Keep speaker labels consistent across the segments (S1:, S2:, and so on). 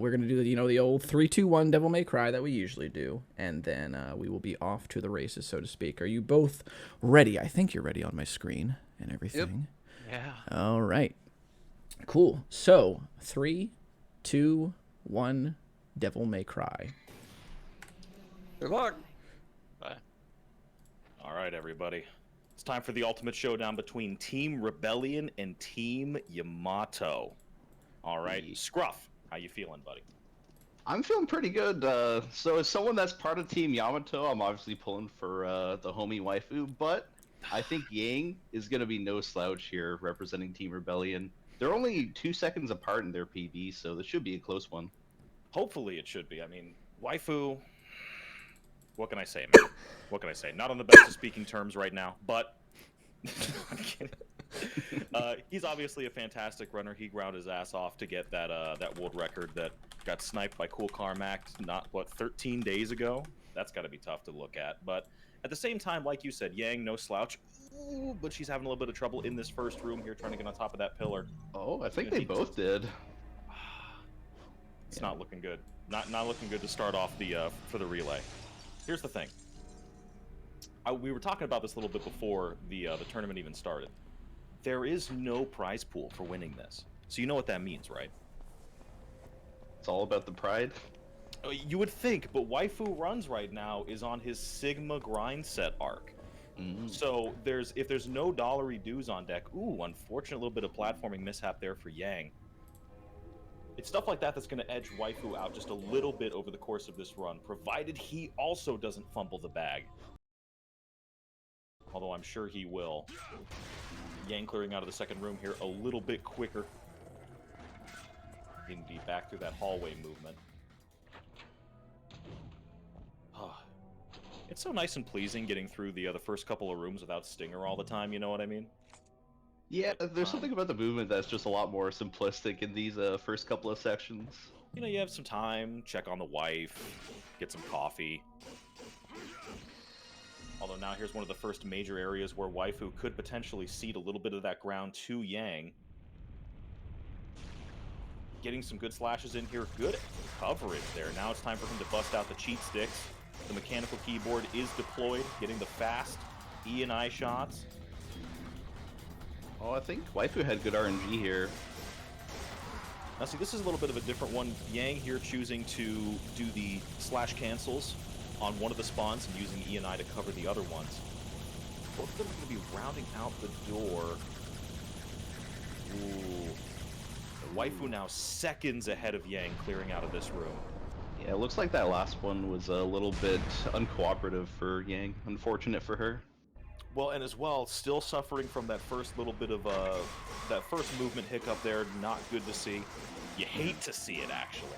S1: we're gonna do the old 3-2-1 Devil May Cry that we usually do, and then we will be off to the races, so to speak. Are you both ready? I think you're ready on my screen and everything.
S2: Yep. Yeah.
S1: All right. Cool. So 3, 2, 1. Devil May Cry.
S2: Good luck.
S3: Bye. All right, everybody. It's time for the ultimate showdown between Team Rebellion and Team Yamato. All right, Scruff, how you feeling, buddy?
S4: I'm feeling pretty good. So as someone that's part of Team Yamato, I'm obviously pulling for the homie Waifu, but I think Yang is going to be no slouch here representing Team Rebellion. They're only 2 seconds apart in their PB, so this should be a close one.
S3: Hopefully it should be. I mean, Waifu, what can I say, man? What can I say? Not on the best of speaking terms right now, but I'm kidding. He's obviously a fantastic runner. He ground his ass off to get that world record that got sniped by Cool Carmack 13 days ago. That's got to be tough to look at. But at the same time, like you said, Yang, no slouch. Ooh, but she's having a little bit of trouble in this first room here, trying to get on top of that pillar.
S4: Oh, I think they both did.
S3: It's not looking good. Not looking good to start off for the relay. Here's the thing. We were talking about this a little bit before the tournament even started. There is no prize pool for winning this. So you know what that means, right?
S4: It's all about the pride.
S3: You would think, but Waifu Runs right now is on his Sigma grind set arc. So if there's no dollary dues on deck, ooh, unfortunate little bit of platforming mishap there for Yang. It's stuff like that that's going to edge Waifu out just a little bit over the course of this run, provided he also doesn't fumble the bag. Although I'm sure he will. Yang clearing out of the second room here a little bit quicker. Indeed, back through that hallway movement. It's so nice and pleasing getting through the first couple of rooms without Stinger all the time, you know what I mean?
S4: Yeah, there's something about the movement that's just a lot more simplistic in these first couple of sections.
S3: You know, you have some time, check on the wife, get some coffee. Although now here's one of the first major areas where Waifu could potentially cede a little bit of that ground to Yang. Getting some good slashes in here, good coverage there. Now it's time for him to bust out the cheat sticks. The mechanical keyboard is deployed, getting the fast E and I shots.
S4: Oh, I think Waifu had good RNG here.
S3: Now see, this is a little bit of a different one. Yang here choosing to do the slash cancels on one of the spawns and using E and I to cover the other ones. Both of them are going to be rounding out the door. Ooh. Waifu now seconds ahead of Yang clearing out of this room.
S4: Yeah, it looks like that last one was a little bit uncooperative for Yang. Unfortunate for her.
S3: Well, and as well, still suffering from that first little bit of that first movement hiccup there. Not good to see. You hate to see it, actually.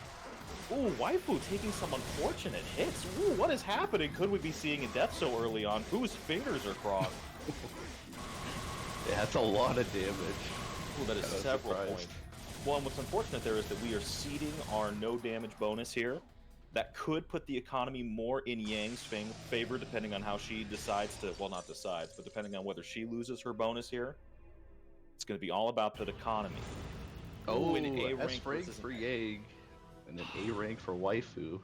S3: Ooh, Waifu taking some unfortunate hits. Ooh, what is happening? Could we be seeing a death so early on? Whose fingers are crossed?
S4: Yeah, that's a lot of damage.
S3: Ooh, that is several points. Well, and what's unfortunate there is that we are ceding our no damage bonus here. That could put the economy more in Yang's favor, depending on how she decides to, well, not decides, but depending on whether she loses her bonus here. It's going to be all about the economy.
S4: Oh, an A rank for Yang, and an A rank for Waifu.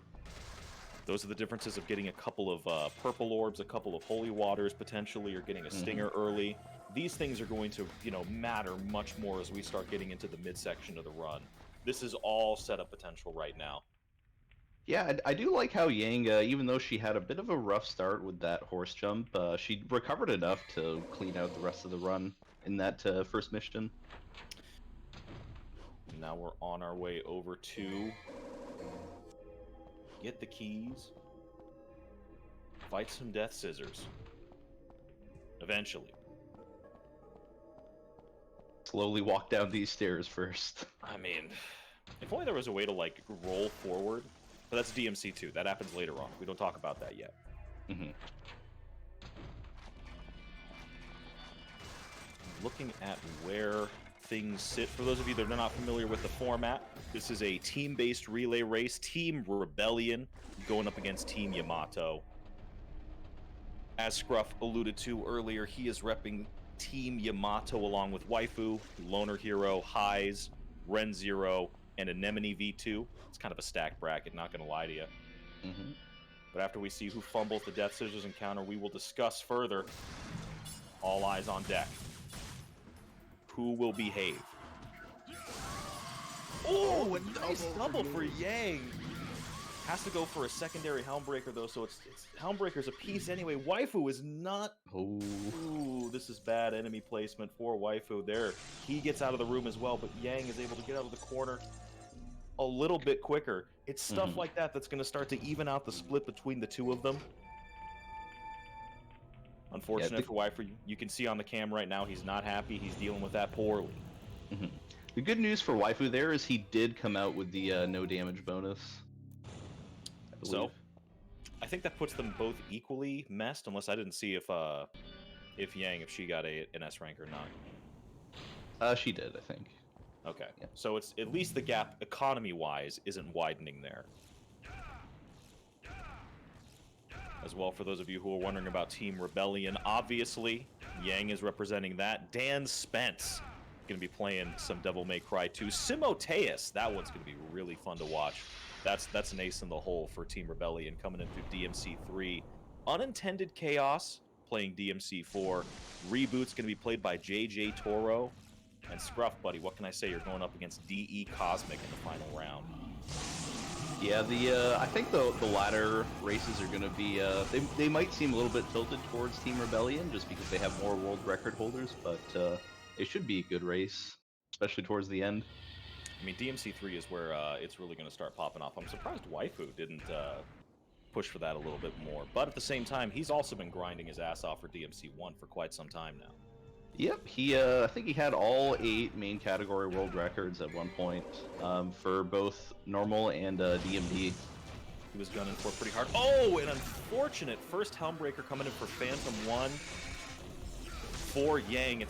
S3: Those are the differences of getting a couple of purple orbs, a couple of holy waters potentially, or getting a stinger early. These things are going to, matter much more as we start getting into the midsection of the run. This is all setup potential right now.
S4: Yeah, I do like how Yang, even though she had a bit of a rough start with that horse jump, she recovered enough to clean out the rest of the run in that first mission.
S3: Now we're on our way over to get the keys, fight some death scissors. Eventually.
S4: Slowly walk down these stairs first.
S3: I mean, if only there was a way to, roll forward. But that's DMC2. That happens later on. We don't talk about that yet. Looking at where things sit, for those of you that are not familiar with the format, this is a team-based relay race. Team Rebellion going up against Team Yamato. As Scruff alluded to earlier, he is repping Team Yamato along with Waifu, Loner Hero, Highs, Ren Zero, and Anemone V2. It's kind of a stacked bracket, not going to lie to you.
S4: Mm-hmm.
S3: But after we see who fumbles the Death Scissors encounter, we will discuss further. All eyes on deck. Who will behave? Oh, a nice double for Yang. Has to go for a secondary Helmbreaker, though, so it's Helmbreaker's a piece anyway. Waifu is not...
S4: Oh.
S3: Ooh, this is bad enemy placement for Waifu there. He gets out of the room as well, but Yang is able to get out of the corner a little bit quicker. It's stuff like that that's going to start to even out the split between the two of them. Unfortunate for Waifu. You can see on the cam right now he's not happy. He's dealing with that poorly.
S4: The good news for Waifu there is he did come out with the no damage bonus.
S3: So, I think that puts them both equally messed, unless I didn't see if Yang, if she got an S rank or not.
S4: She did, I think.
S3: Okay.
S4: Yeah.
S3: So it's at least the gap economy-wise isn't widening there. As well, for those of you who are wondering about Team Rebellion, obviously, Yang is representing that. Dan Spence going to be playing some Devil May Cry 2. Simoteus, that one's going to be really fun to watch. That's an ace in the hole for Team Rebellion coming in through DMC3. Unintended Chaos playing DMC4. Reboot's going to be played by JJ Toro. And Scruff, buddy, what can I say? You're going up against DE Cosmic in the final round.
S4: Yeah, I think the latter races are going to be they might seem a little bit tilted towards Team Rebellion just because they have more world record holders, but it should be a good race, especially towards the end.
S3: I mean, DMC3 is where it's really going to start popping off. I'm surprised Waifu didn't push for that a little bit more. But at the same time, he's also been grinding his ass off for DMC1 for quite some time now.
S4: Yep, I think he had all 8 main category world records at one point for both normal and DMD.
S3: He was gunning for pretty hard. Oh, an unfortunate first Helmbreaker coming in for Phantom 1 for Yang.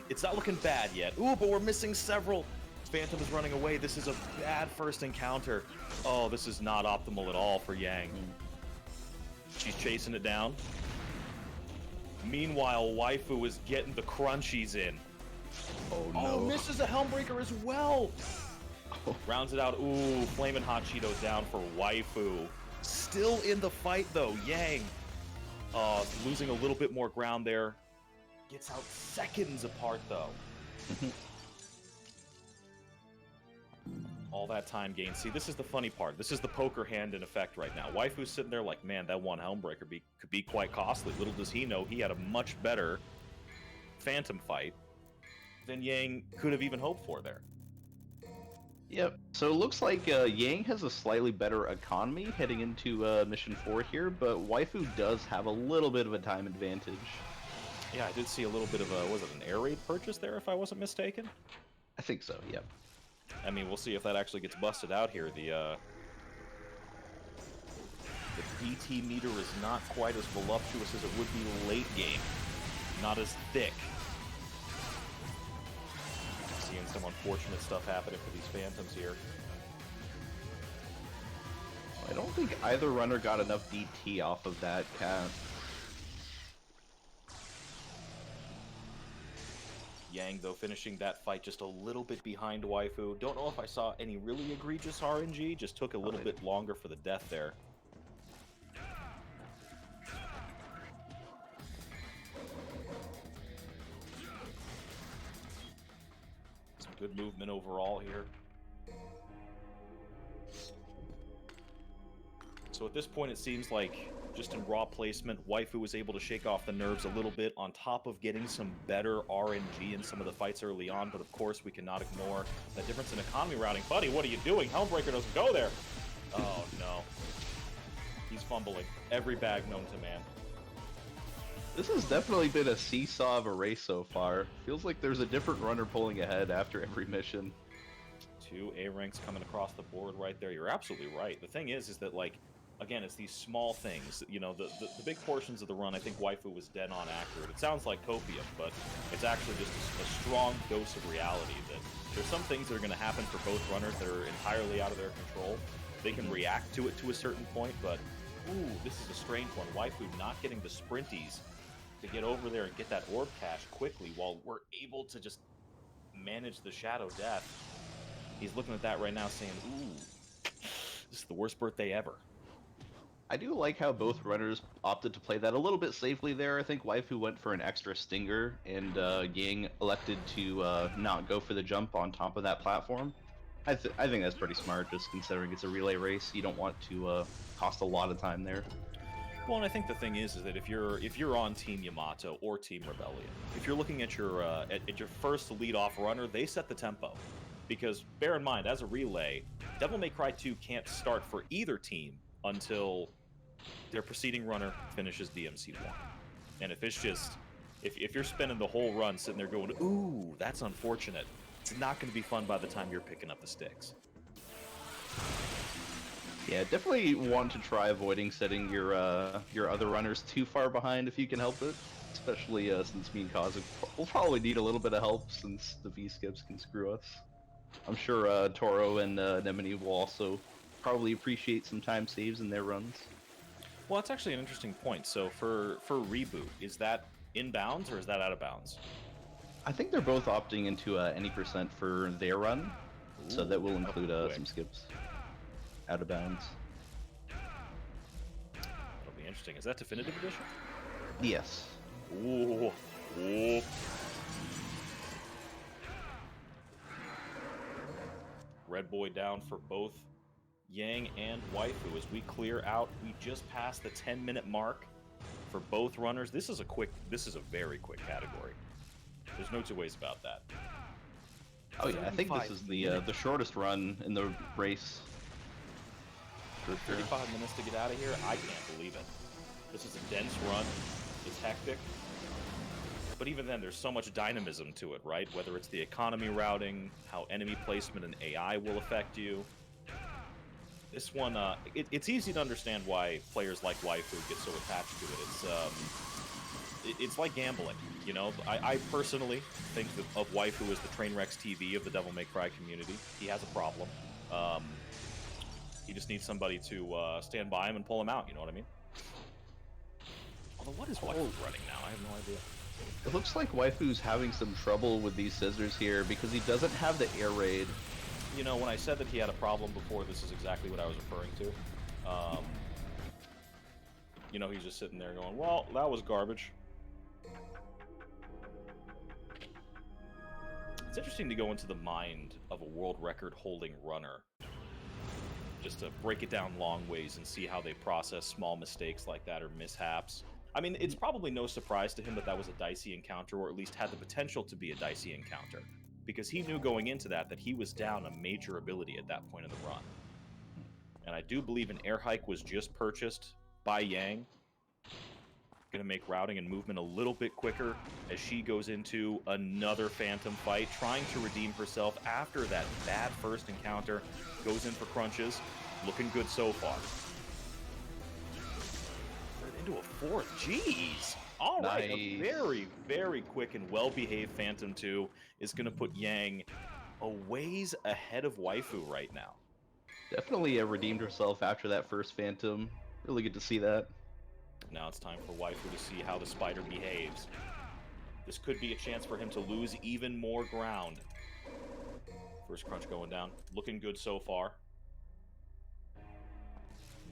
S3: It's not looking bad yet. Ooh, but we're missing several. Phantom is running away. This is a bad first encounter. Oh, this is not optimal at all for Yang. She's chasing it down. Meanwhile, Waifu is getting the crunchies in.
S4: Oh, no.
S3: Oh, misses a Helmbreaker as well. Rounds it out. Ooh, Flamin' Hot Cheetos down for Waifu. Still in the fight, though. Yang losing a little bit more ground there. Gets out seconds apart, though. All that time gained. See, this is the funny part. This is the poker hand in effect right now. Waifu's sitting there like, man, that one Helmbreaker could be quite costly. Little does he know he had a much better Phantom fight than Yang could have even hoped for there.
S4: Yep. So it looks like Yang has a slightly better economy heading into Mission 4 here, but Waifu does have a little bit of a time advantage.
S3: Yeah, I did see a little bit of a, was it an air raid purchase there, if I wasn't mistaken?
S4: I think so, yep.
S3: I mean, we'll see if that actually gets busted out here. The DT meter is not quite as voluptuous as it would be late game. Not as thick. Seeing some unfortunate stuff happening for these Phantoms here.
S4: I don't think either runner got enough DT off of that cat.
S3: Yang, though, finishing that fight just a little bit behind Waifu. Don't know if I saw any really egregious RNG. Just took a little bit longer for the death there. Some good movement overall here. So at this point, it seems like just in raw placement, Waifu was able to shake off the nerves a little bit on top of getting some better RNG in some of the fights early on. But of course, we cannot ignore the difference in economy routing. Buddy, what are you doing? Helmbreaker doesn't go there. Oh, no. He's fumbling every bag known to man.
S4: This has definitely been a seesaw of a race so far. Feels like there's a different runner pulling ahead after every mission.
S3: 2 A ranks coming across the board right there. You're absolutely right. The thing is that, like, again, it's these small things. You know, the big portions of the run, I think Waifu was dead on accurate. It sounds like copium, but it's actually just a strong dose of reality that there's some things that are going to happen for both runners that are entirely out of their control. They can react to it to a certain point, but, ooh, this is a strange one. Waifu not getting the sprinties to get over there and get that orb cache quickly while we're able to just manage the Shadow Death. He's looking at that right now saying, ooh, this is the worst birthday ever.
S4: I do like how both runners opted to play that a little bit safely there. I think Waifu went for an extra stinger, and Yang elected to not go for the jump on top of that platform. I think that's pretty smart, just considering it's a relay race. You don't want to cost a lot of time there.
S3: Well, and I think the thing is that if you're on Team Yamato or Team Rebellion, if you're looking at your first lead-off runner, they set the tempo. Because bear in mind, as a relay, Devil May Cry 2 can't start for either team until their preceding runner finishes DMC1. And if it's just if you're spending the whole run sitting there going, ooh, that's unfortunate, it's not going to be fun by the time you're picking up the sticks.
S4: Yeah, definitely want to try avoiding setting your other runners too far behind if you can help it. Especially since me and Kazak will probably need a little bit of help since the V-skips can screw us. I'm sure Toro and Nemini will also probably appreciate some time saves in their runs.
S3: Well, that's actually an interesting point. So for Reboot, is that in bounds or is that out of bounds?
S4: I think they're both opting into any % for their run, so that will include some skips out of bounds.
S3: That'll be interesting. Is that Definitive Edition?
S4: Yes.
S3: Ooh. Ooh. Red Boy down for both Yang and Waifu as we clear out. We just passed the 10-minute mark for both runners. This is a very quick category. There's no two ways about that.
S4: Oh yeah, I think this is the shortest run in the race. For sure.
S3: 35 minutes to get out of here? I can't believe it. This is a dense run. It's hectic. But even then, there's so much dynamism to it, right? Whether it's the economy routing, how enemy placement and AI will affect you. This one, it's easy to understand why players like Waifu get so attached to it. It's like gambling, you know? I personally think of Waifu as the Trainwrecks TV of the Devil May Cry community. He has a problem. He just needs somebody to stand by him and pull him out, you know what I mean? Although, what is Waifu running now? I have no idea.
S4: It looks like Waifu's having some trouble with these scissors here because he doesn't have the air raid.
S3: You know, when I said that he had a problem before, this is exactly what I was referring to. You know, he's just sitting there going, well, that was garbage. It's interesting to go into the mind of a world record holding runner. Just to break it down long ways and see how they process small mistakes like that or mishaps. I mean, it's probably no surprise to him that that was a dicey encounter, or at least had the potential to be a dicey encounter. Because he knew going into that he was down a major ability at that point in the run. And I do believe an air hike was just purchased by Yang. Gonna make routing and movement a little bit quicker as she goes into another Phantom fight, trying to redeem herself after that bad first encounter. Goes in for crunches. Looking good so far. Into a fourth. Jeez! All right, a very, very quick and well-behaved Phantom 2 is going to put Yang a ways ahead of Waifu right now.
S4: Definitely redeemed herself after that first Phantom. Really good to see that.
S3: Now it's time for Waifu to see how the spider behaves. This could be a chance for him to lose even more ground. First crunch going down. Looking good so far.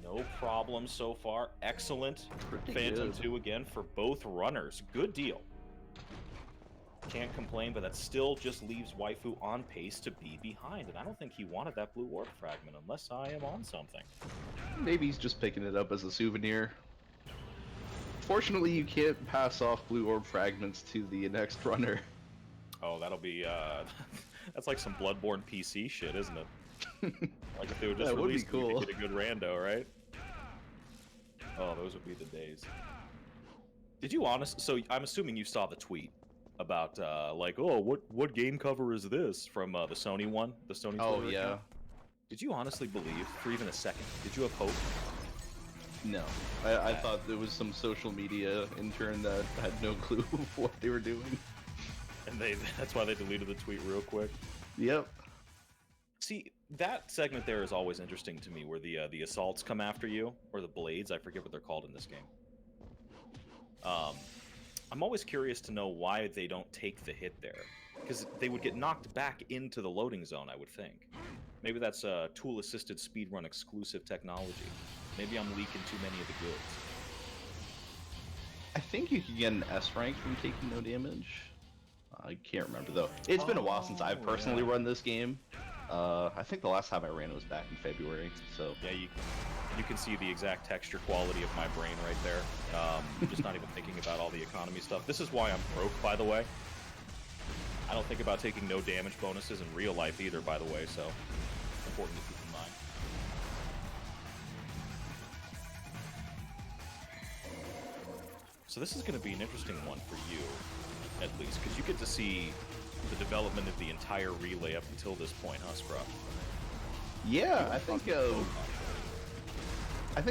S3: No problem so far. Excellent.
S4: Pretty
S3: Phantom
S4: good.
S3: 2 again for both runners. Good deal. Can't complain, but that still just leaves Waifu on pace to be behind. And I don't think he wanted that blue orb fragment, unless I am on something.
S4: Maybe he's just picking it up as a souvenir. Fortunately, you can't pass off blue orb fragments to the next runner.
S3: Oh, that'll be, that's like some Bloodborne PC shit, isn't it? Like if they would just
S4: That would be
S3: release them, you
S4: cool.
S3: could get a good rando, right? Oh, those would be the days. Did you so I'm assuming you saw the tweet about, like, oh, what game cover is this from the Sony one? The Sony
S4: Oh,
S3: Twitter
S4: yeah.
S3: account? Did you honestly believe, for even a second, did you have hope?
S4: No. I thought there was some social media intern that had no clue of what they were doing.
S3: And that's why they deleted the tweet real quick?
S4: Yep.
S3: See, that segment there is always interesting to me, where the assaults come after you, or the blades, I forget what they're called in this game. I'm always curious to know why they don't take the hit there. because they would get knocked back into the loading zone, I would think. Maybe that's a tool-assisted speedrun exclusive technology. Maybe I'm leaking too many of the goods.
S4: I think you can get an S rank from taking no damage. I can't remember though. It's been a while since I've personally run this game. I think the last time I ran it was back in February. So
S3: Yeah, you can see the exact texture quality of my brain right there. Just not even thinking about all the economy stuff. This is why I'm broke, by the way. I don't think about taking no damage bonuses in real life either, by the way, so important to keep in mind. So this is going to be an interesting one for you, at least, because you get to see the development of the entire relay up until this point, huh, Scruff?
S4: yeah, I think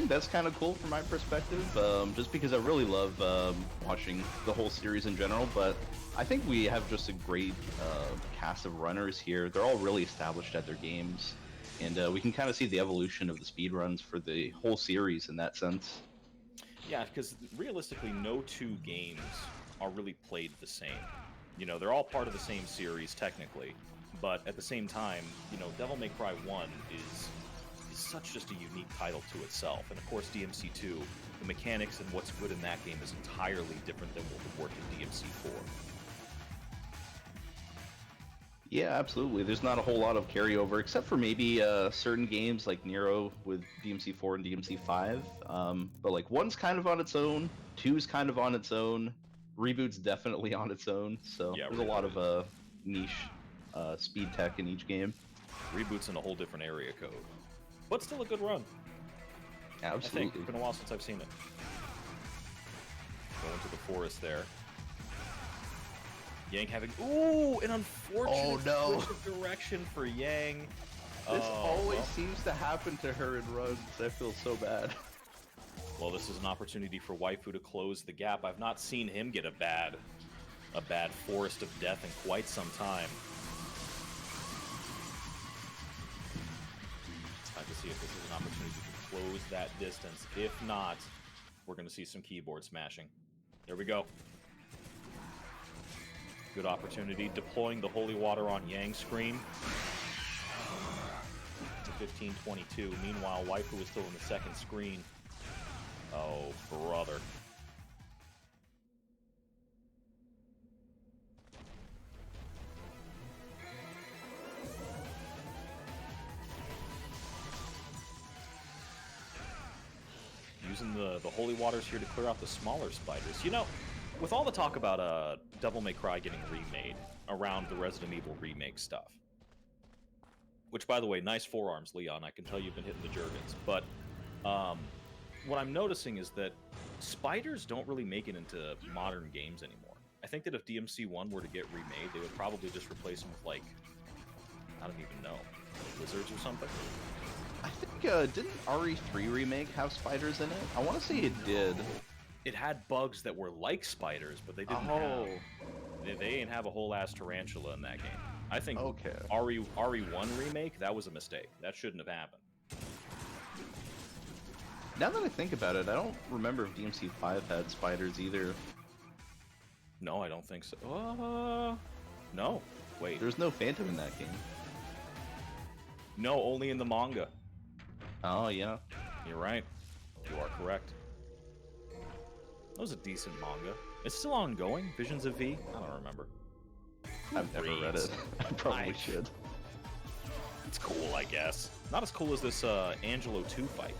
S4: that's kind of cool from my perspective, just because I really love watching the whole series in general, but I think we have just a great cast of runners here. They're all really established at their games, and we can kind of see the evolution of the speedruns for the whole series in that sense.
S3: Yeah, because realistically, no two games are really played the same. You know, they're all part of the same series, technically, but at the same time, you know, Devil May Cry 1 is such just a unique title to itself. And of course, DMC2, the mechanics and what's good in that game is entirely different than what would work in DMC4.
S4: Yeah, absolutely. There's not a whole lot of carryover, except for maybe certain games like Nero with DMC4 and DMC5. But like one's kind of on its own, two's kind of on its own, Reboot's definitely on its own. So
S3: Yeah,
S4: there's a lot of niche speed tech in each game.
S3: Reboot's in a whole different area code, but still a good run. I think
S4: Absolutely.
S3: it's been a while since I've seen it. Go into the forest there. Yang having an unfortunate switch of direction for Yang.
S4: This always
S3: well.
S4: seems to happen to her in runs. I feel so bad.
S3: Well, this is an opportunity for Waifu to close the gap. I've not seen him get a bad forest of death in quite some time. It's time to see if this is an opportunity to close that distance. If not, we're going to see some keyboard smashing. There we go. Good opportunity. Deploying the holy water on Yang's screen. To 1522. Meanwhile, Waifu is still in the second screen. Oh, brother. Using the holy waters here to clear out the smaller spiders. You know, with all the talk about Devil May Cry getting remade around the Resident Evil remake stuff, which, by the way, nice forearms, Leon. I can tell you've been hitting the Jergens. But what I'm noticing is that spiders don't really make it into modern games anymore. I think that if DMC1 were to get remade, they would probably just replace them with, like, I don't even know, lizards or something.
S4: I think, didn't RE3 remake have spiders in it? I want to say it did.
S3: It had bugs that were like spiders, but they didn't have... They didn't have a whole ass tarantula in that game. I think RE1 remake, that was a mistake. That shouldn't have happened.
S4: Now that I think about it, I don't remember if DMC5 had spiders either.
S3: No, I don't think so. No. Wait.
S4: There's no Phantom in that game.
S3: No, only in the manga.
S4: Oh, yeah.
S3: You're right. You are correct. That was a decent manga. It's still ongoing. Visions of V? I don't remember.
S4: I've never read it. I probably should.
S3: It's cool, I guess. Not as cool as this Angelo 2 fight.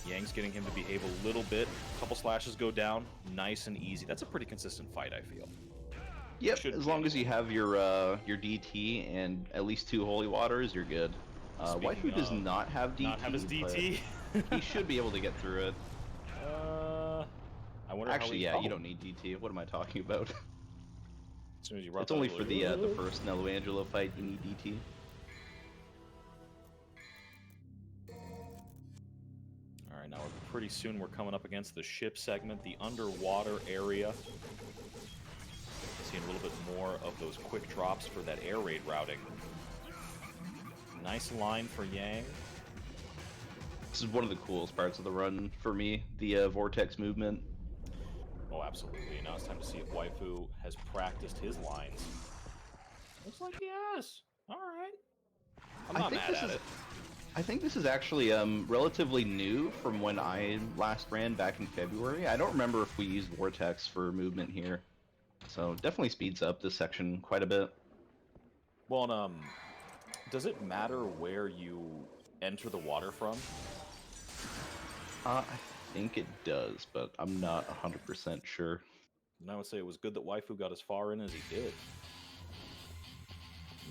S3: Yang's getting him to behave a little bit. A couple slashes go down. Nice and easy. That's a pretty consistent fight, I feel.
S4: Yep, as long as you have your DT and at least 2 holy waters, you're good. Waifu does not have DT.
S3: Not have his DT?
S4: He should be able to get through it.
S3: I wonder
S4: Actually,
S3: how
S4: yeah, you don't need DT. What am I talking about?
S3: As soon as you
S4: It's only for the first Nello Angelo fight you need DT.
S3: Alright, now pretty soon we're coming up against the ship segment, the underwater area. Seeing a little bit more of those quick drops for that air raid routing. Nice line for Yang.
S4: This is one of the coolest parts of the run for me, the vortex movement.
S3: Oh, absolutely. Now it's time to see if Waifu has practiced his lines. Looks like he has. All right. I'm not mad at it.
S4: I think this is actually relatively new from when I last ran back in February. I don't remember if we used Vortex for movement here. So definitely speeds up this section quite a bit.
S3: Well, does it matter where you enter the water from?
S4: I think it does, but I'm not 100% sure.
S3: And I would say it was good that Waifu got as far in as he did.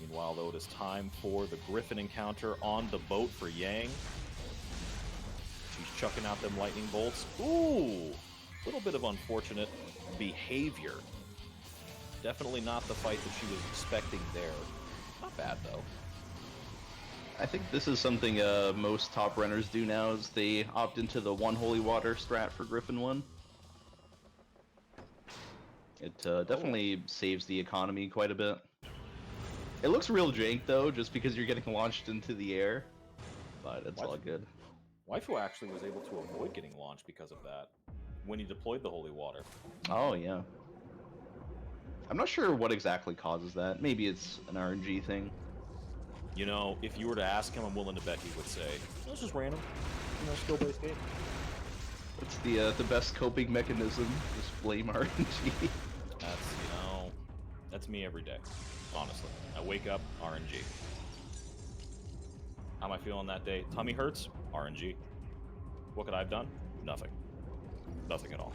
S3: Meanwhile, though, it is time for the Griffin encounter on the boat for Yang. She's chucking out them lightning bolts. Ooh! A little bit of unfortunate behavior. Definitely not the fight that she was expecting there. Not bad, though.
S4: I think this is something most top runners do now, is they opt into the one holy water strat for Griffin 1. It definitely saves the economy quite a bit. It looks real jank though, just because you're getting launched into the air, but it's all good.
S3: Waifu actually was able to avoid getting launched because of that when he deployed the holy water.
S4: Oh yeah. I'm not sure what exactly causes that. Maybe it's an RNG thing.
S3: You know, if you were to ask him, I'm willing to bet he would say, "It's just random, you know, skill-based game."
S4: It's the best coping mechanism. Just blame RNG.
S3: That's me every day. Honestly, I wake up, RNG. How am I feeling that day? Tummy hurts, RNG. What could I have done? Nothing. Nothing at all.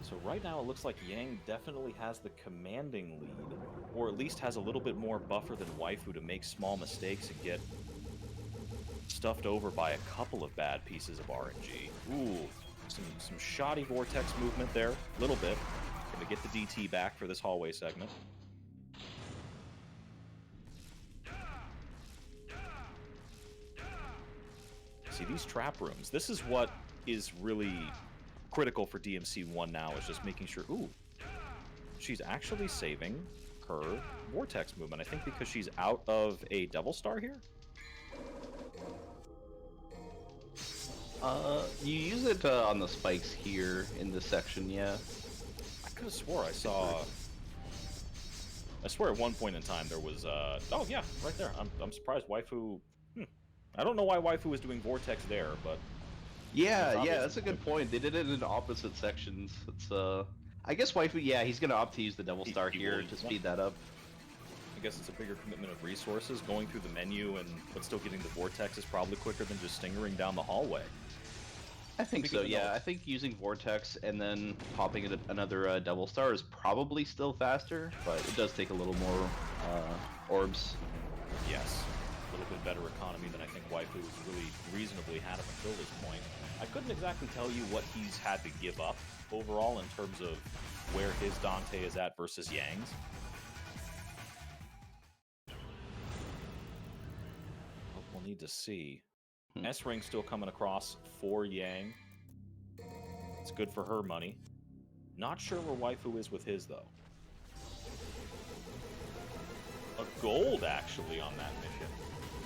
S3: So right now it looks like Yang definitely has the commanding lead, or at least has a little bit more buffer than Waifu to make small mistakes and get stuffed over by a couple of bad pieces of RNG. Ooh. Some shoddy vortex movement there, a little bit. Gonna get the DT back for this hallway segment. See, these trap rooms, this is what is really critical for DMC1 now, is just making sure, ooh, she's actually saving her vortex movement. I think because she's out of a Devil Star here?
S4: You use it on the spikes here in this section, yeah.
S3: I could have swore I saw... I swear at one point in time there was, oh yeah, right there. I'm surprised Waifu... I don't know why Waifu was doing Vortex there, but...
S4: Yeah, that's a good point. They did it in opposite sections. It's, I guess Waifu, yeah, he's gonna opt to use the Devil Star here to speed that up.
S3: I guess it's a bigger commitment of resources. Going through the menu but still getting the Vortex is probably quicker than just stingering down the hallway.
S4: I think so, yeah. I think using Vortex and then popping another Devil Star is probably still faster, but it does take a little more orbs.
S3: Yes. A little bit better economy than I think Waifu's really reasonably had up until this point. I couldn't exactly tell you what he's had to give up overall in terms of where his Dante is at versus Yang's. We'll need to see. S-Ring still coming across for Yang. It's good for her money. Not sure where Waifu is with his, though. A gold, actually, on that mission.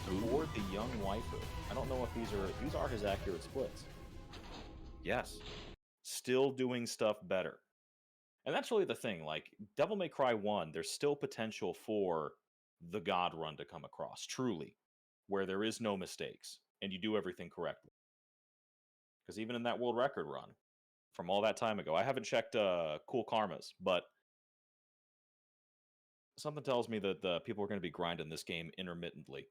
S3: For the young Waifu. I don't know if these are his accurate splits. Yes. Still doing stuff better. And that's really the thing. Like, Devil May Cry 1, there's still potential for the God run to come across, truly. Where there is no mistakes. And you do everything correctly. Because even in that world record run, from all that time ago, I haven't checked Cool Karmas, but something tells me that people are going to be grinding this game intermittently.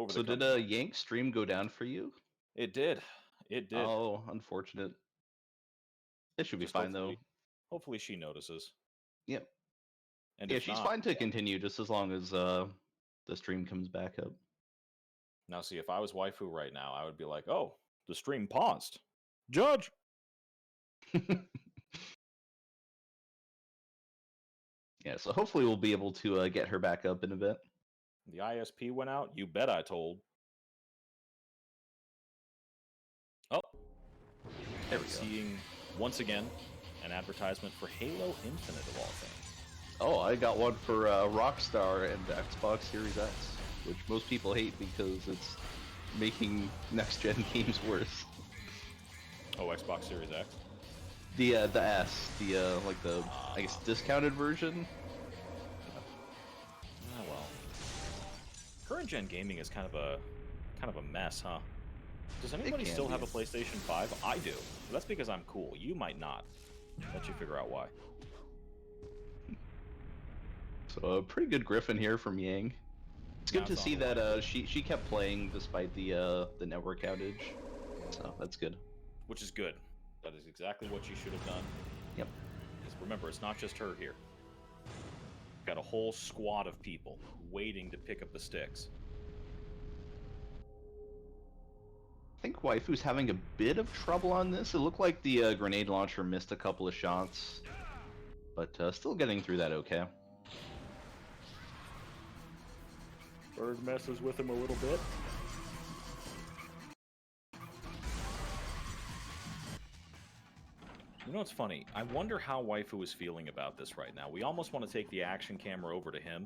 S4: So did Yank stream go down for you?
S3: It did. It did.
S4: Oh, unfortunate. It should be fine, though.
S3: Hopefully she notices.
S4: Yep.
S3: And
S4: yeah, she's fine to continue, just as long as the stream comes back up.
S3: Now, see, if I was Waifu right now, I would be like, oh, the stream paused. Judge!
S4: Yeah, so hopefully we'll be able to get her back up in a bit.
S3: The ISP went out? You bet I told. Oh.
S4: There we go.
S3: Seeing, once again, an advertisement for Halo Infinite of all things.
S4: Oh, I got one for Rockstar and Xbox Series X, which most people hate because it's making next-gen games worse.
S3: Oh, Xbox Series X.
S4: The S, like the I guess discounted version.
S3: Oh well. Current gen gaming is kind of a mess, huh? Does anybody
S4: can
S3: still
S4: be.
S3: have a PlayStation 5? I do. But that's because I'm cool. You might not. Let you figure out why.
S4: So a pretty good Griffin here from Yang. It's
S3: Now
S4: good to
S3: it's on
S4: see
S3: the way.
S4: that she kept playing despite the network outage. So that's good.
S3: Which is good. That is exactly what you should have done.
S4: Yep.
S3: Because remember, it's not just her here. Got a whole squad of people waiting to pick up the sticks.
S4: I think Waifu's having a bit of trouble on this. It looked like the grenade launcher missed a couple of shots, but still getting through that okay.
S3: Bird messes with him a little bit. You know what's funny? I wonder how Waifu is feeling about this right now. We almost want to take the action camera over to him.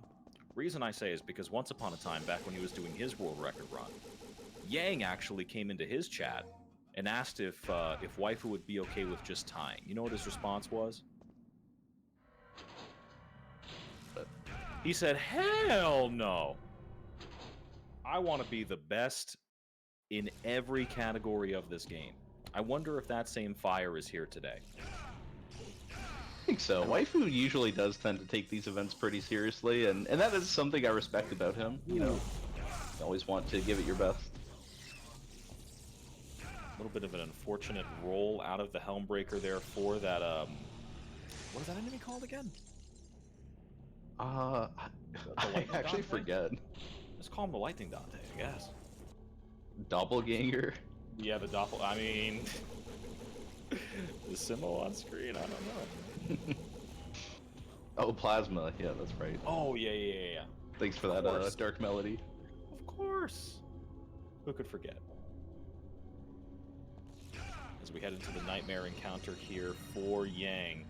S3: Reason I say is because once upon a time, back when he was doing his world record run, Yang actually came into his chat and asked if Waifu would be okay with just tying. You know what his response was? He said, "Hell no! I want to be the best in every category of this game." I wonder if that same fire is here today.
S4: I think so. Waifu usually does tend to take these events pretty seriously, and that is something I respect about him. You know, you always want to give it your best.
S3: A little bit of an unfortunate roll out of the Helmbreaker there for that, what is that enemy called again?
S4: I
S3: Lightning
S4: actually
S3: Dante?
S4: forget.
S3: Let's call him the Lightning Dante, I guess.
S4: Doppelganger.
S3: Yeah, the Doppel... I mean... the Simo on screen, I don't know.
S4: Oh, Plasma. Yeah, that's right.
S3: Oh, yeah.
S4: Thanks for
S3: Of
S4: that
S3: course.
S4: dark melody.
S3: Of course. Who could forget? As we head into the Nightmare encounter here for Yang.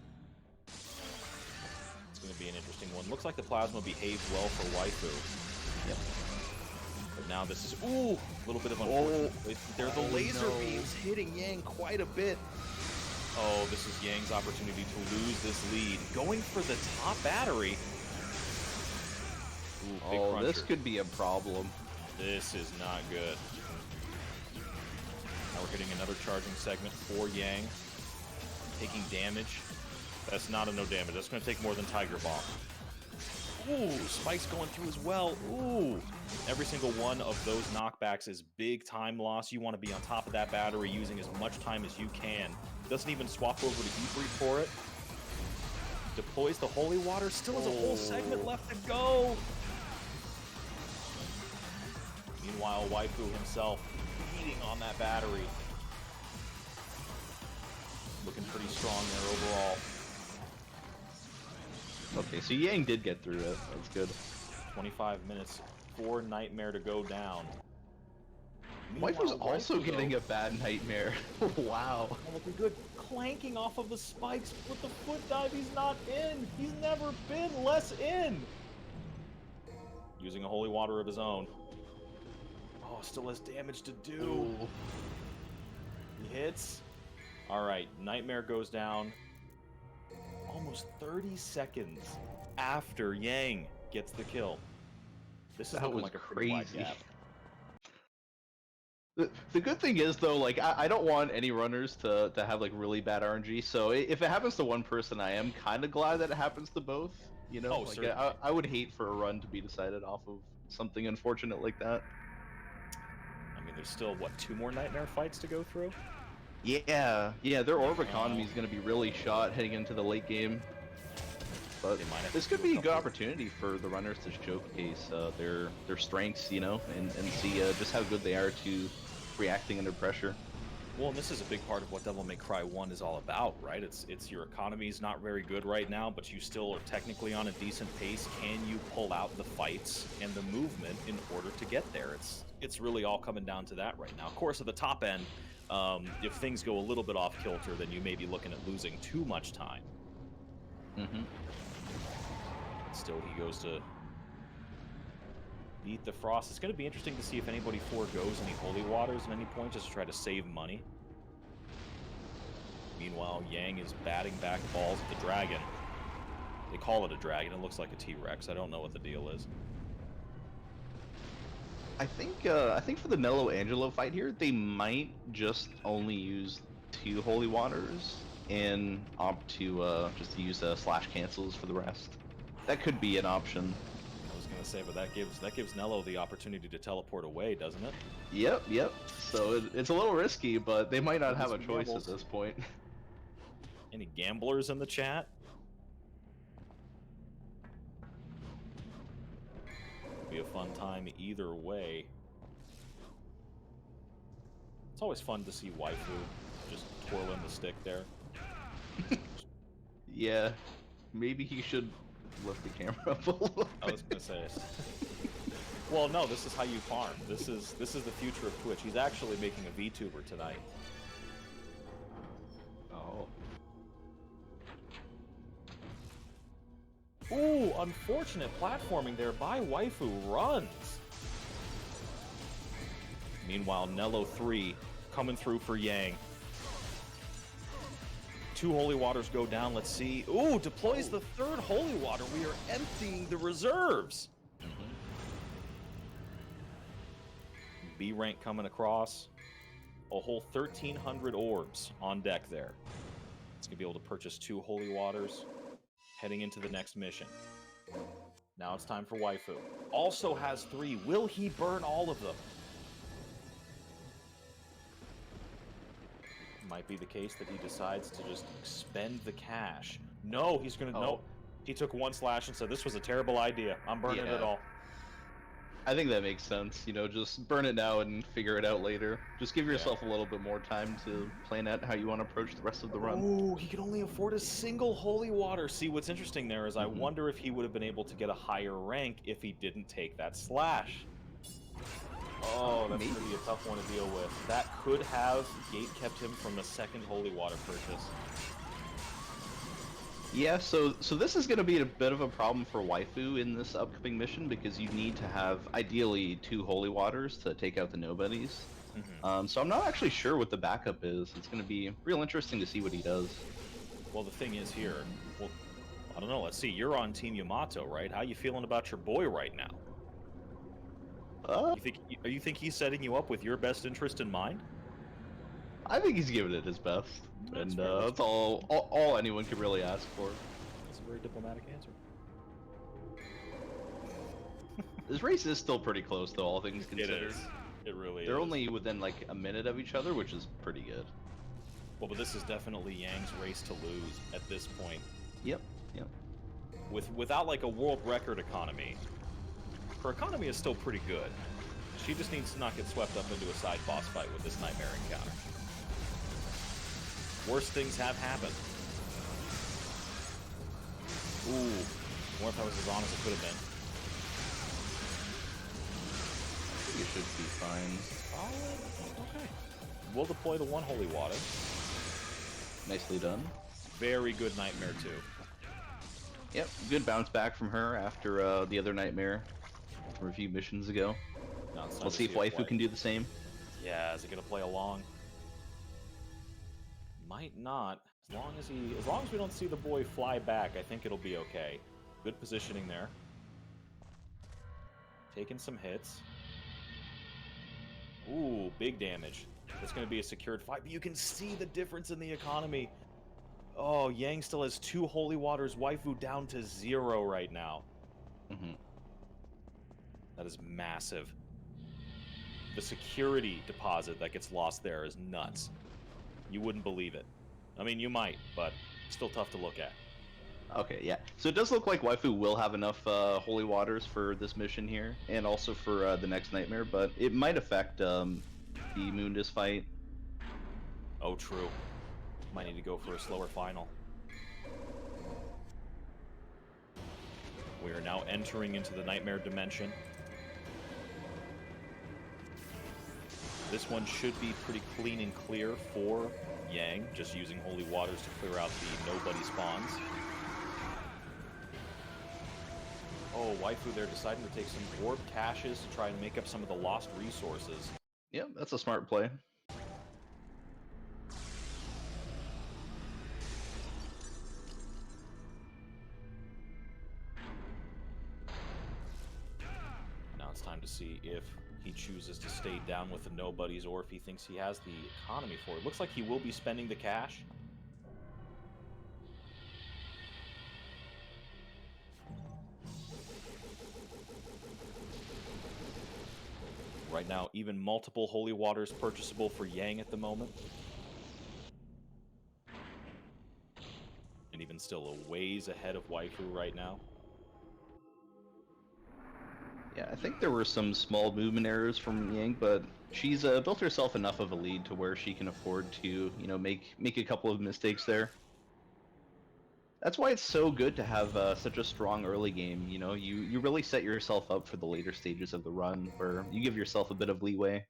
S3: It's going to be an interesting one. Looks like the Plasma behaved well for Waifu.
S4: Yep.
S3: But now this is... Ooh! A little bit of unfortunate... They're the laser beams hitting Yang quite a bit. Oh, this is Yang's opportunity to lose this lead. Going for the top battery. Ooh, big cruncher.
S4: This could be a problem.
S3: This is not good. Now we're hitting another charging segment for Yang. Taking damage. That's not a no damage. That's going to take more than Tiger Bomb. Ooh, Spike's going through as well. Ooh. Every single one of those knockbacks is big time loss. You want to be on top of that battery using as much time as you can. Doesn't even swap over to Heat Breed for it. Deploys the Holy Water. Still has a whole segment left to go. Meanwhile, Waifu himself beating on that battery. Looking pretty strong there overall.
S4: Okay, so Yang did get through it. That's good.
S3: 25 minutes for Nightmare to go down.
S4: Waifu's
S3: Meanwhile,
S4: also
S3: Waifu,
S4: getting
S3: though,
S4: a bad nightmare. Wow.
S3: looking good. Clanking off of the spikes with the foot dive. He's not in. He's never been less in. Using a holy water of his own. Oh, still has damage to do.
S4: Ooh.
S3: He hits. All right, Nightmare goes down. Almost 30 seconds after Yang gets the kill. This is
S4: That
S3: looking
S4: was
S3: like a pretty wide
S4: crazy.
S3: gap.
S4: The good thing is though, like I don't want any runners to have like really bad RNG. So if it happens to one person, I am kind of glad that it happens to both. You know,
S3: Oh,
S4: like
S3: certainly.
S4: I would hate for a run to be decided off of something unfortunate like that.
S3: I mean, there's still, what, 2 more Nightmare fights to go through?
S4: Yeah, their orb economy is going to be really shot heading into the late game. But
S3: They might have
S4: this
S3: to
S4: could
S3: do a
S4: be a good
S3: couple-
S4: opportunity for the runners to showcase their strengths, you know, and see just how good they are to reacting under pressure.
S3: Well, and this is a big part of what Devil May Cry 1 is all about, right? It's your economy's not very good right now, but you still are technically on a decent pace. Can you pull out the fights and the movement in order to get there? It's really all coming down to that right now. Of course, at the top end, if things go a little bit off kilter, then you may be looking at losing too much time.
S4: Mm-hmm.
S3: Still, he goes to beat the frost. It's going to be interesting to see if anybody foregoes any holy waters at any point just to try to save money. Meanwhile, Yang is batting back balls at the dragon. They call it a dragon. It looks like a T-Rex. I don't know what the deal is.
S4: I think for the Mello Angelo fight here, they might just only use 2 holy waters and opt to just use slash cancels for the rest. That could be an option.
S3: I was gonna say, but that gives Nello the opportunity to teleport away, doesn't it?
S4: Yep. So it's a little risky, but they might not have a choice
S3: gambles.
S4: at this point.
S3: Any gamblers in the chat? Be a fun time either way. It's always fun to see Waifu just twirling the stick there.
S4: Yeah, maybe he should lift the camera up a little bit.
S3: I was gonna say. Well, no, this is how you farm. This is the future of Twitch. He's actually making a VTuber tonight.
S4: Oh.
S3: Ooh, unfortunate platforming there by Waifu runs. Meanwhile, Nello 3 coming through for Yang. 2 holy waters go down. Let's see. Ooh, deploys the 3rd holy water. We are emptying the reserves. B rank coming across. A whole 1,300 orbs on deck there. It's going to be able to purchase 2 holy waters. Heading into the next mission. Now it's time for Waifu. Also has 3. Will he burn all of them? Might be the case that he decides to just spend the cash. No, he's gonna... No. He took 1 slash and said, this was a terrible idea. I'm burning it all.
S4: I think that makes sense. You know, just burn it now and figure it out later. Just give yourself a little bit more time to plan out how you want to approach the rest of the run.
S3: Ooh, he could only afford a single holy water. See, what's interesting there is I wonder if he would have been able to get a higher rank if he didn't take that slash. Oh, that's going to be a tough one to deal with. That could have gate kept him from the 2nd holy water purchase.
S4: Yeah, so this is going to be a bit of a problem for Waifu in this upcoming mission because you need to have, ideally, 2 holy waters to take out the nobodies. So I'm not actually sure what the backup is. It's going to be real interesting to see what he does.
S3: Well, the thing is here, well, I don't know, let's see, you're on Team Yamato, right? How you feeling about your boy right now? You think he's setting you up with your best interest in mind?
S4: I think he's giving it his best.
S3: That's
S4: And
S3: fair.
S4: that's all anyone could really ask for.
S3: That's a very diplomatic answer.
S4: This race is still pretty close, though, all things considered.
S3: It is. It really is.
S4: They're only within like a minute of each other, which is pretty good.
S3: Well, but this is definitely Yang's race to lose at this point.
S4: Yep.
S3: Without like a world record economy, her economy is still pretty good. She just needs to not get swept up into a side boss fight with this nightmare encounter. Worse things have happened. Ooh, more if I was as honest as it could have been.
S4: You should be fine.
S3: Oh, okay. We'll deploy the 1 holy water.
S4: Nicely done.
S3: Very good nightmare too.
S4: Yep, good bounce back from her after the other nightmare from a few missions ago.
S3: Now it's time
S4: We'll
S3: to
S4: see if
S3: it
S4: Waifu
S3: play.
S4: can do the same.
S3: Yeah, is it gonna play along? Might not. As long as we don't see the boy fly back, I think it'll be okay. Good positioning there. Taking some hits. Ooh, big damage. It's gonna be a secured fight, but you can see the difference in the economy. Oh, Yang still has 2 holy waters. Waifu down to 0 right now. That is massive. The security deposit that gets lost there is nuts. You wouldn't believe it. I mean, you might, but still tough to look at.
S4: Okay, yeah. So it does look like Waifu will have enough holy waters for this mission here, and also for the next nightmare, but it might affect the Mundus fight.
S3: Oh, true. Might need to go for a slower final. We are now entering into the nightmare dimension. This one should be pretty clean and clear for Yang, just using holy waters to clear out the nobody spawns. Oh, Waifu, they're deciding to take some orb caches to try and make up some of the lost resources.
S4: Yeah, that's a smart play.
S3: Now it's time to see if he chooses to stay down with the nobodies or if he thinks he has the economy for it. Looks like he will be spending the cash. Right now, even multiple holy waters purchasable for Yang at the moment. And even still a ways ahead of Waifu right now.
S4: Yeah, I think there were some small movement errors from Yang, but she's built herself enough of a lead to where she can afford to, you know, make a couple of mistakes there. That's why it's so good to have such a strong early game. You know, you really set yourself up for the later stages of the run, where you give yourself a bit of leeway.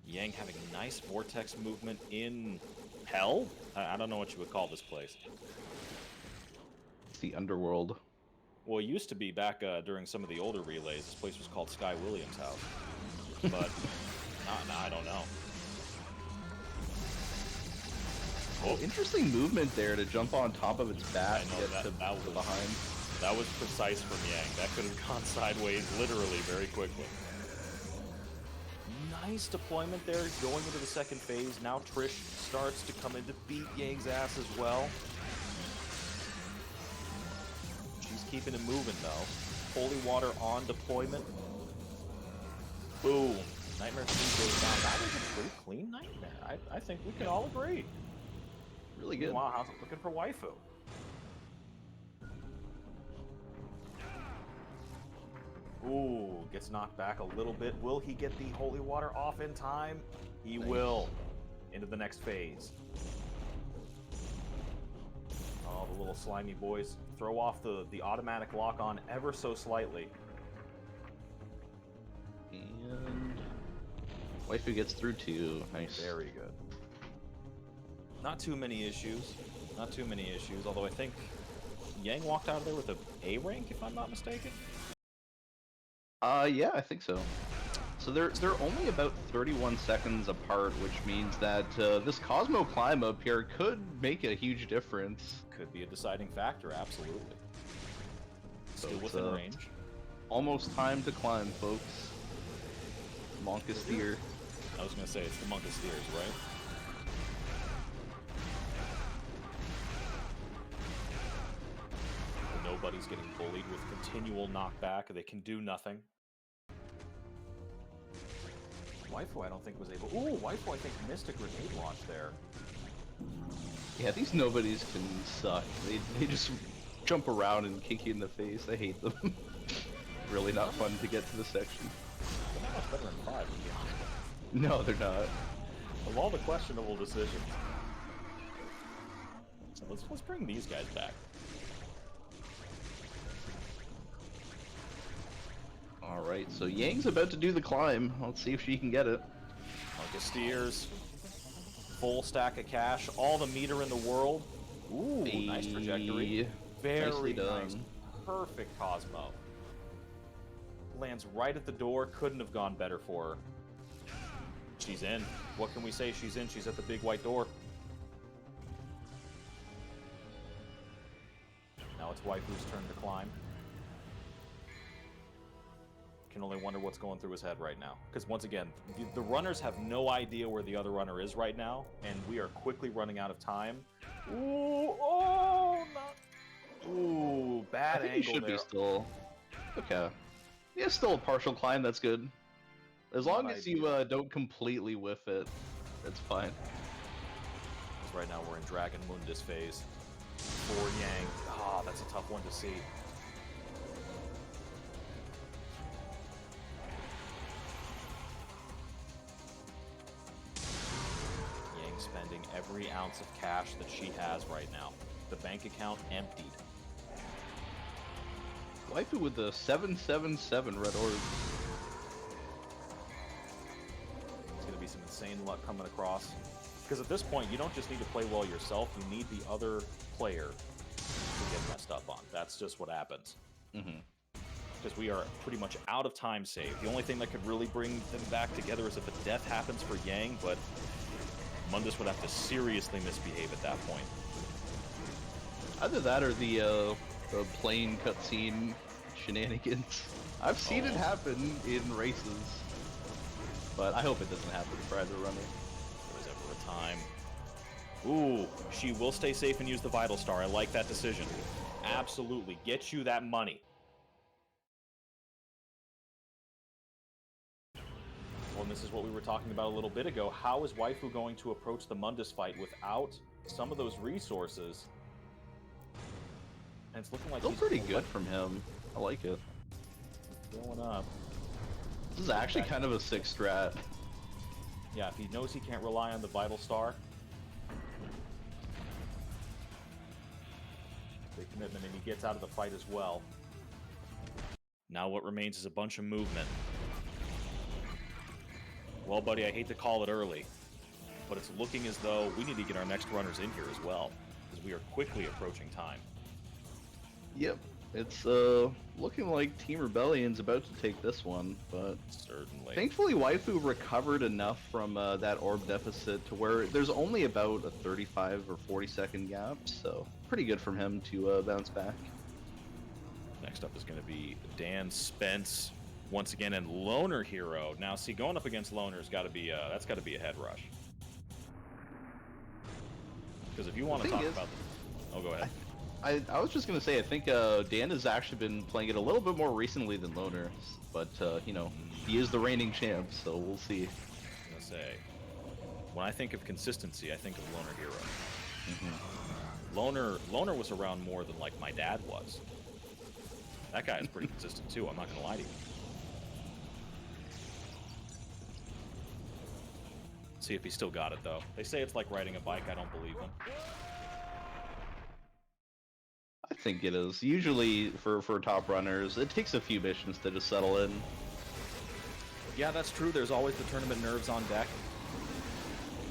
S3: Yang having nice vortex movement in hell? I don't know what you would call this place.
S4: It's the underworld.
S3: Well, it used to be back during some of the older relays. This place was called Sky Williams' house. But, I don't know.
S4: Oh, interesting movement there to jump on top of its back
S3: I know,
S4: and get
S3: that
S4: to
S3: was
S4: behind.
S3: That was precise from Yang. That could have gone sideways literally very quickly. Nice deployment there, going into the second phase. Now Trish starts to come in to beat Yang's ass as well. She's keeping it moving though. Holy water on deployment. Boom. Nightmare 3 goes down. That was a pretty clean nightmare. I think we can all agree.
S4: Really good.
S3: Wow, how's it looking for Waifu? Ooh, gets knocked back a little bit. Will he get the holy water off in time? He will. Into the next phase. Oh, the little slimy boys throw off the automatic lock on ever so slightly.
S4: And Waifu gets through too. Nice.
S3: Very good. Not too many issues. Not too many issues, although I think Yang walked out of there with a A rank, if I'm not mistaken.
S4: Yeah, I think so. So they're only about 31 seconds apart, which means that this Cosmo climb up here could make a huge difference.
S3: Could be a deciding factor, absolutely.
S4: So
S3: Still
S4: it's,
S3: within range.
S4: Almost time to climb, folks. Monkasteer.
S3: I was gonna say it's the Monkasteers, right? Nobody's getting bullied with continual knockback. They can do nothing. Waifu, I don't think was able. Ooh, Waifu, I think missed a grenade launch there.
S4: Yeah, these nobodies can suck. They just jump around and kick you in the face. I hate them. Really not fun to get to the section.
S3: They're not much better than 5, to be honest.
S4: No, they're not.
S3: Of all the questionable decisions. So let's bring these guys back.
S4: Alright, so Yang's about to do the climb. Let's see if she can get it.
S3: Monkasteers. Full stack of cash. All the meter in the world. Ooh, nice trajectory. Very
S4: Nicely done.
S3: nice. Perfect Cosmo. Lands right at the door. Couldn't have gone better for her. She's in. What can we say? She's in. She's at the big white door. Now it's Waifu's turn to climb. Can only wonder what's going through his head right now. Because once again, the runners have no idea where the other runner is right now, and we are quickly running out of time. Ooh, oh, no. Ooh, bad
S4: I think
S3: angle
S4: he should
S3: there.
S4: be still. Okay. Yeah, still a partial climb, that's good. As long as you don't completely whiff it, that's fine.
S3: Because right now we're in Dragon Mundus phase. For Yang. Ah, that's a tough one to see. Yang spending every ounce of cash that she has right now. The bank account emptied.
S4: Waifu with the 777 red orbs.
S3: It's going to be some insane luck coming across. Because at this point, you don't just need to play well yourself, you need the other player to get messed up on. That's just what happens. Because we are pretty much out of time save. The only thing that could really bring them back together is if a death happens for Yang, but Mundus would have to seriously misbehave at that point.
S4: Either that or the plane cutscene shenanigans. I've seen it happen in races, but I hope it doesn't happen for either runner.
S3: There was ever a time. Ooh, she will stay safe and use the Vital Star. I like that decision. Absolutely. Get you that money. Well, and this is what we were talking about a little bit ago. How is Waifu going to approach the Mundus fight without some of those resources? And it's looking like
S4: Still
S3: he's
S4: pretty good from him. I like it.
S3: Going up.
S4: This is actually kind of a sick strat.
S3: Yeah, if he knows he can't rely on the Vital Star. Big commitment, and he gets out of the fight as well. Now what remains is a bunch of movement. Well, buddy, I hate to call it early, but it's looking as though we need to get our next runners in here as well, because we are quickly approaching time.
S4: Yep, it's looking like Team Rebellion's about to take this one, but
S3: Certainly.
S4: thankfully Waifu recovered enough from that orb deficit to where there's only about a 35 or 40 second gap, so pretty good from him to bounce back.
S3: Next up is going to be Dan Spence once again, and Loner Hero. Now, see, going up against Loner's got to be that's got to be a head rush. Because if you want to talk about the... Oh, go ahead.
S4: I was just gonna say, I think Dan has actually been playing it a little bit more recently than Loner, but you know, he is the reigning champ, so we'll see.
S3: I was gonna say, when I think of consistency, I think of Loner Hero. Loner was around more than like my dad was. That guy is pretty consistent too. I'm not gonna lie to you. See if he still got it though. They say it's like riding a bike. I don't believe them.
S4: I think it is. Usually for top runners, it takes a few missions to just settle in.
S3: Yeah, that's true. There's always the tournament nerves on deck.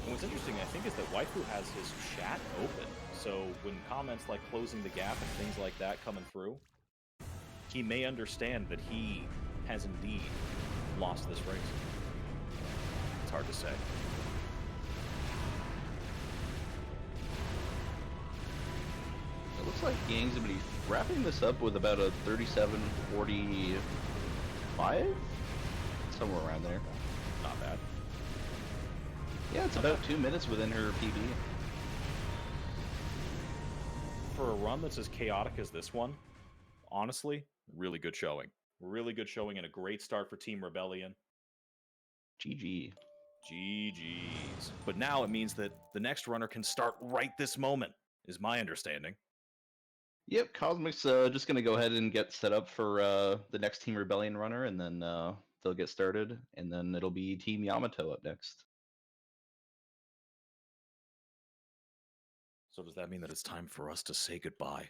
S3: And what's interesting, I think, is that Waifu has his chat open. So when comments like closing the gap and things like that coming through, he may understand that he has indeed lost this race. It's hard to say.
S4: It looks like Yang's gonna be wrapping this up with about a 37:45, somewhere around there.
S3: Not bad.
S4: Yeah, it's about 2 minutes within her PB.
S3: For a run that's as chaotic as this one, honestly, really good showing. Really good showing and a great start for Team Rebellion.
S4: GG.
S3: GG's. But now it means that the next runner can start right this moment, is my understanding.
S4: Yep, Cosmic's just gonna go ahead and get set up for the next Team Rebellion runner, and then they'll get started, and then it'll be Team Yamato up next.
S3: So does that mean that it's time for us to say goodbye?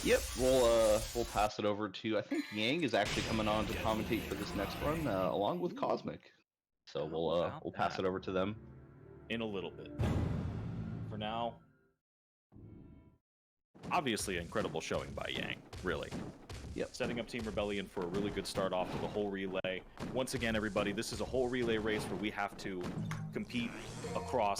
S4: Yep, we'll pass it over to, I think Yang is actually coming on to commentate for this next run, along with Cosmic. So we'll pass it over to them
S3: in a little bit. For now, obviously incredible showing by Yang, really.
S4: Yep.
S3: Setting up Team Rebellion for a really good start off to the whole relay. Once again, everybody, this is a whole relay race where we have to compete across